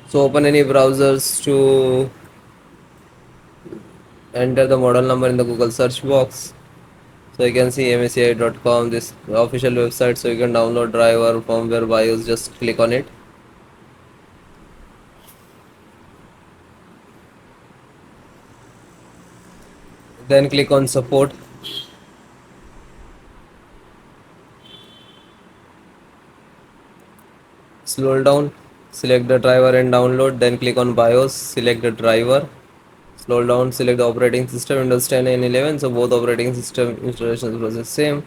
So open any browsers to enter the model number in the Google search box. So you can see msi.com, this official website, so you can download driver, firmware, BIOS, just click on it. Then click on support. Scroll down, select the driver and download, then click on BIOS, select the driver. Scroll down, select the operating system, Windows 10 and 11, so both operating system installation process same.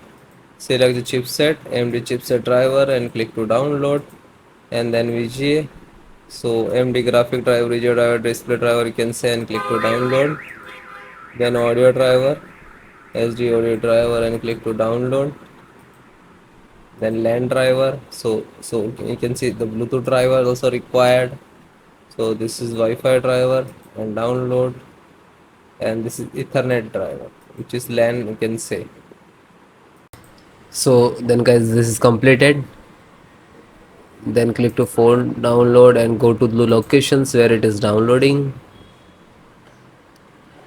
Select the chipset, MD chipset driver and click to download, and then VGA. So MD graphic driver, VGA driver, display driver you can say and click to download. Then audio driver, SD audio driver and click to download. Then LAN driver, so you can see the Bluetooth driver also required. So this is Wi-Fi driver and download, and this is Ethernet driver, which is LAN you can say. So then guys, this is completed. Then click to phone download and go to the locations where it is downloading.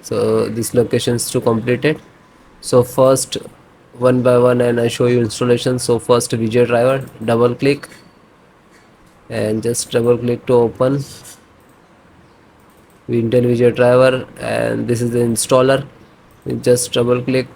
So this location is to completed. So first, one by one, and I show you installation. So first VJ driver, double click and just double click to open Intel VJ driver, and this is the installer. Just double click.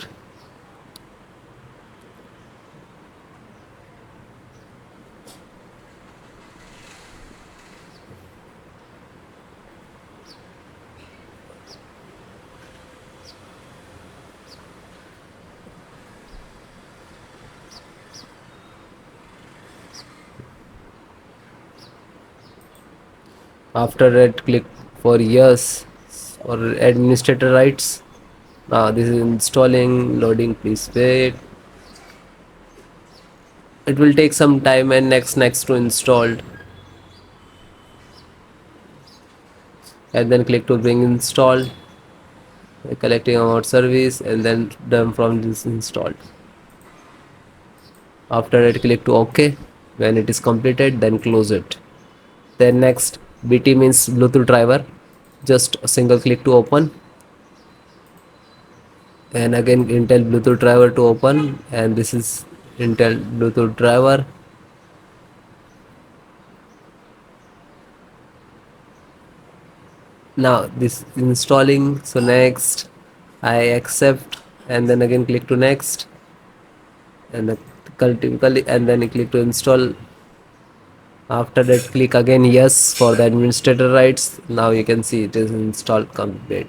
After that, click for yes or administrator rights. Now this is installing, loading, please wait. It will take some time, and next to installed, and then click to bring installed, collecting our service, and then done from this installed. After that, click to OK. When it is completed, then close it. Then next, BT means Bluetooth driver, just a single click to open, and again Intel Bluetooth driver to open, and this is Intel Bluetooth driver. Now this installing, so next I accept, and then again click to next, and typically, and then you click to install. After that, click again yes for the administrator rights. Now you can see it is installed complete.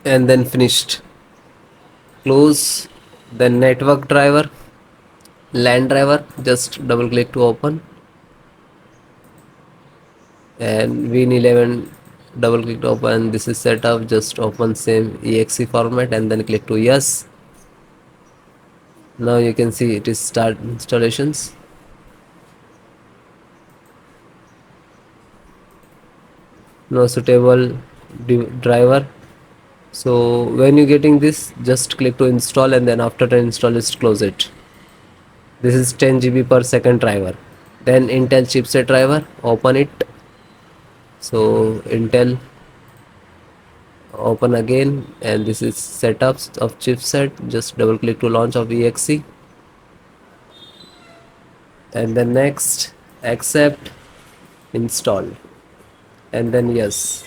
And then finished. Close. Then network driver, LAN driver, just double click to open, and Win11, double click to open. This is set up, just open same exe format and then click to yes. Now you can see it is start installations. No suitable driver. So when you getting this, just click to install, and then after the install, just close it. This is 10 GB per second driver. Then Intel chipset driver, open it. So Intel, open again, and this is setups of chipset. Just double click to launch of exe, and then next, accept, install, and then yes.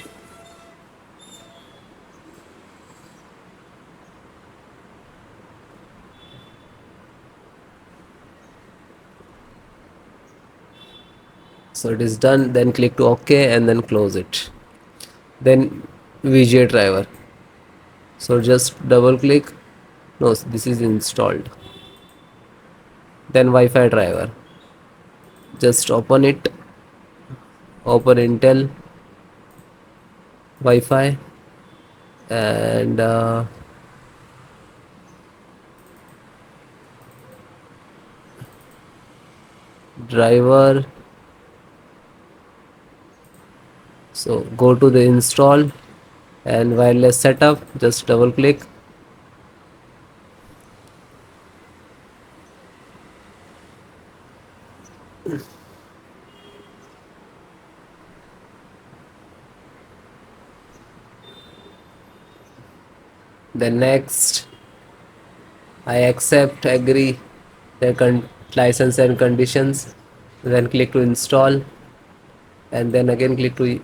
So it is done. Then click to OK and then close it. Then VGA driver, so just double click. No, this is installed. Then Wi-Fi driver, just open it, open Intel Wi-Fi, and driver, So go to the install and wireless setup, just double click. Then next, I accept, agree the license and conditions. Then click to install, and then again click to.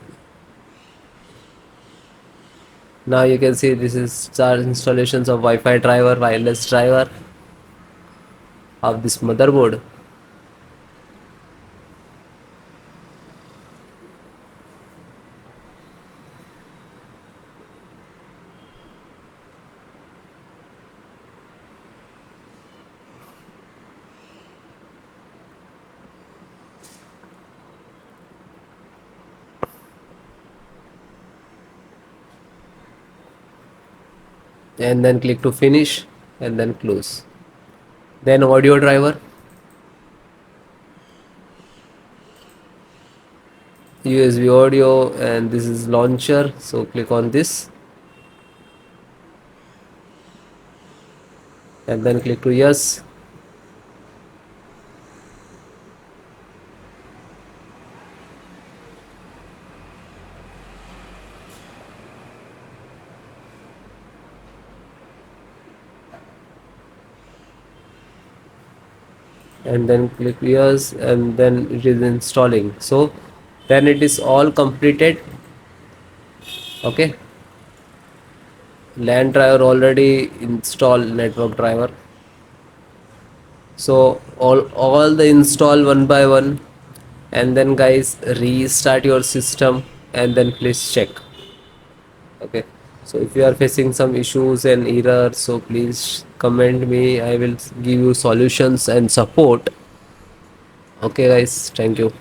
Now you can see this is start installations of Wi-Fi driver, wireless driver of this motherboard. And then click to finish and then close. Then audio driver, USB audio, and this is launcher, so click on this and then click to yes. And then click yes, and then it is installing. So then it is all completed. Okay, LAN driver already installed, network driver. So all the install one by one, and then guys restart your system and then please check. Okay, so if you are facing some issues and errors, so please comment me, I will give you solutions and support. Okay guys, thank you.